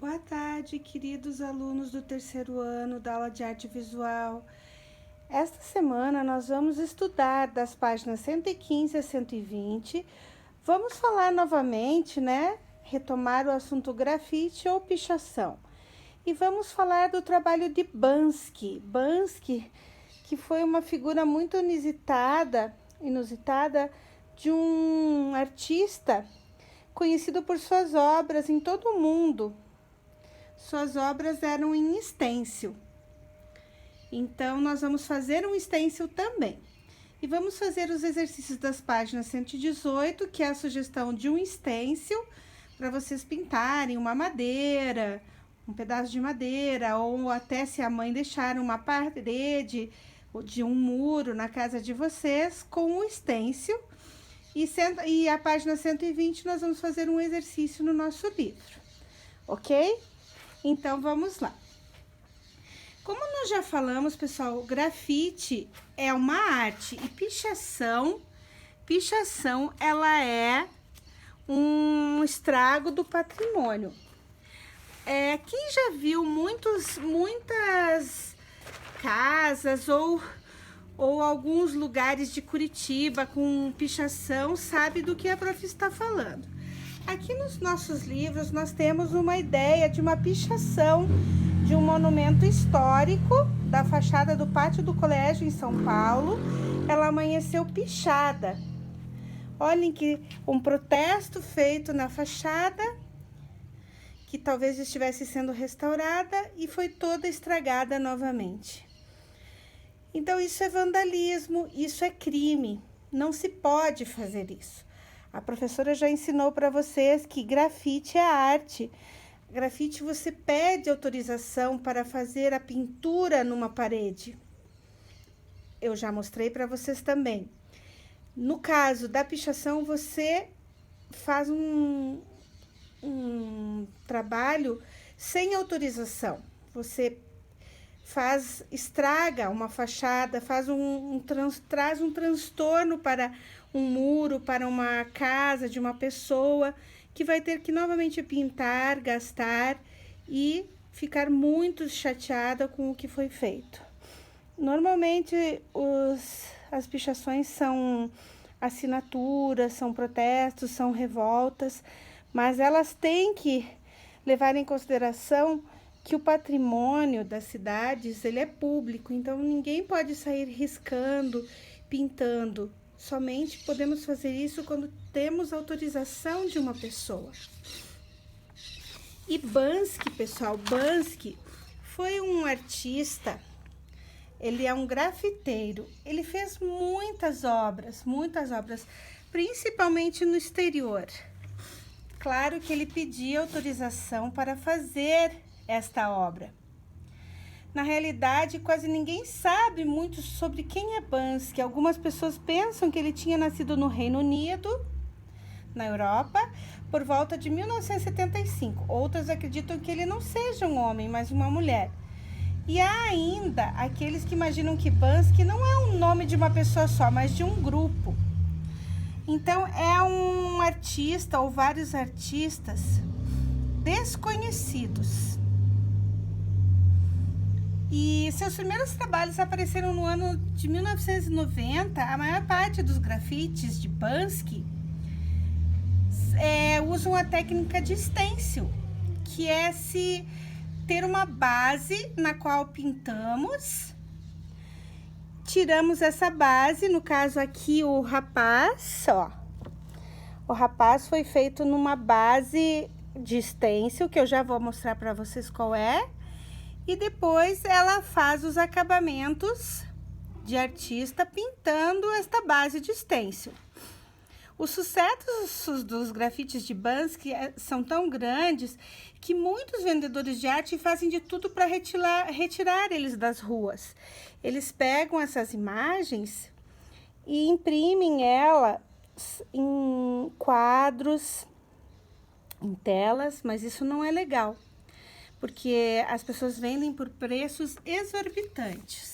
Boa tarde, queridos alunos do terceiro ano da aula de arte visual. Esta semana nós vamos estudar das páginas 115 a 120. Vamos falar novamente, retomar o assunto grafite ou pichação. E vamos falar do trabalho de Banksy. Banksy, que foi uma figura muito inusitada de um artista conhecido por suas obras em todo o mundo. Suas obras eram em stencil. Então, nós vamos fazer um stencil também. E vamos fazer os exercícios das páginas 118, que é a sugestão de um stencil, para vocês pintarem uma madeira, um pedaço de madeira, ou até se a mãe deixar uma parede de um muro na casa de vocês com o stencil. E a página 120 nós vamos fazer um exercício no nosso livro, ok? Então, vamos lá. Como nós já falamos, pessoal, grafite é uma arte e pichação ela é um estrago do patrimônio. Quem já viu muitas casas ou alguns lugares de Curitiba com pichação sabe do que a prof está falando. Aqui nos nossos livros nós temos uma ideia de uma pichação de um monumento histórico da fachada do pátio do colégio em São Paulo. Ela amanheceu pichada. Olhem que um protesto feito na fachada, que talvez estivesse sendo restaurada e foi toda estragada novamente. Então isso é vandalismo, isso é crime, não se pode fazer isso. A professora já ensinou para vocês que grafite é arte. Grafite você pede autorização para fazer a pintura numa parede. Eu já mostrei para vocês também. No caso da pichação, você faz um trabalho sem autorização. Você estraga uma fachada, traz um transtorno para um muro, para uma casa de uma pessoa, que vai ter que novamente pintar, gastar e ficar muito chateada com o que foi feito. Normalmente, as pichações são assinaturas, são protestos, são revoltas, mas elas têm que levar em consideração que o patrimônio das cidades, ele é público, então ninguém pode sair riscando, pintando. Somente podemos fazer isso quando temos autorização de uma pessoa. E Banksy, pessoal, Banksy foi um artista, ele é um grafiteiro, ele fez muitas obras, principalmente no exterior. Claro que ele pedia autorização para fazer esta obra. Na realidade, quase ninguém sabe muito sobre quem é Banksy. Algumas pessoas pensam que ele tinha nascido no Reino Unido, na Europa, por volta de 1975. Outras acreditam que ele não seja um homem, mas uma mulher. E há ainda aqueles que imaginam que Banksy não é um nome de uma pessoa só, mas de um grupo. Então, é um artista ou vários artistas desconhecidos. E seus primeiros trabalhos apareceram no ano de 1990. A maior parte dos grafites de Banksy usam a técnica de stencil, que é se ter uma base na qual pintamos, tiramos essa base, no caso aqui o rapaz, o rapaz foi feito numa base de stencil, que eu já vou mostrar para vocês qual é. E depois ela faz os acabamentos de artista pintando esta base de stencil. Os sucessos dos grafites de Banksy são tão grandes que muitos vendedores de arte fazem de tudo para retirar eles das ruas. Eles pegam essas imagens e imprimem elas em quadros, em telas, mas isso não é legal, porque as pessoas vendem por preços exorbitantes.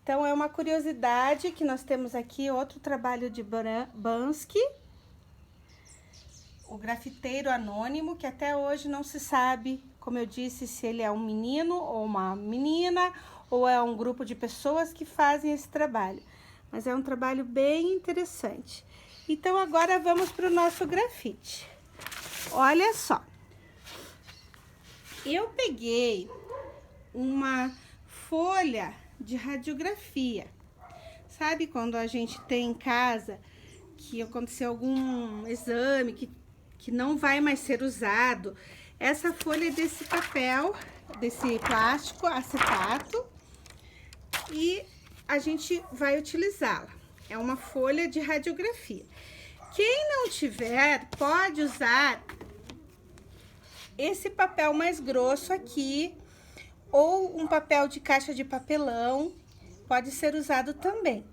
Então, é uma curiosidade que nós temos aqui, outro trabalho de Banksy. o grafiteiro anônimo, que até hoje não se sabe, como eu disse, se ele é um menino ou uma menina, ou é um grupo de pessoas que fazem esse trabalho. Mas é um trabalho bem interessante. Então, agora vamos para o nosso grafite. Olha só. Eu peguei uma folha de radiografia. Sabe quando a gente tem em casa que aconteceu algum exame que não vai mais ser usado? Essa folha é desse papel, desse plástico acetato, e a gente vai utilizá-la. É uma folha de radiografia. Quem não tiver, pode usar esse papel mais grosso aqui, ou um papel de caixa de papelão, pode ser usado também,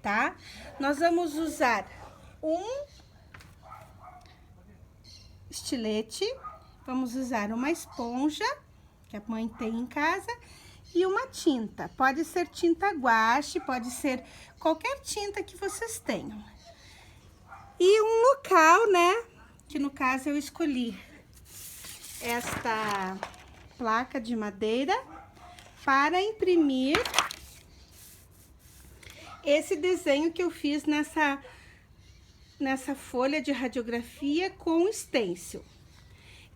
tá? Nós vamos usar um estilete, vamos usar uma esponja, que a mãe tem em casa, e uma tinta. Pode ser tinta guache, pode ser qualquer tinta que vocês tenham. E um local, né, que no caso eu escolhi esta placa de madeira para imprimir esse desenho que eu fiz nessa folha de radiografia com stencil.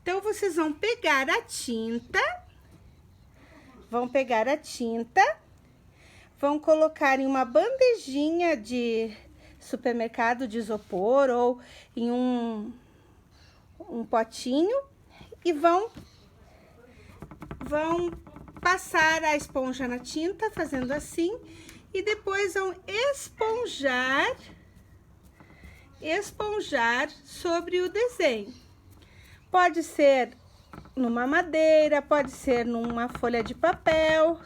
Então, vocês vão pegar a tinta, vão colocar em uma bandejinha de supermercado de isopor ou em um potinho e vão passar a esponja na tinta, fazendo assim, e depois vão esponjar sobre o desenho. Pode ser numa madeira, pode ser numa folha de papel,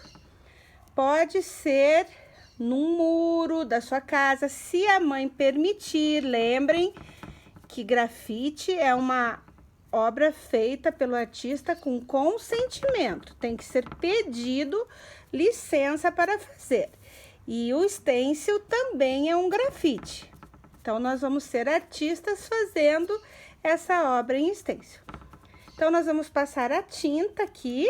pode ser num muro da sua casa, se a mãe permitir. Lembrem que grafite é uma obra feita pelo artista com consentimento, tem que ser pedido licença para fazer. E o stencil também é um grafite. Então, nós vamos ser artistas fazendo essa obra em stencil. Então, nós vamos passar a tinta aqui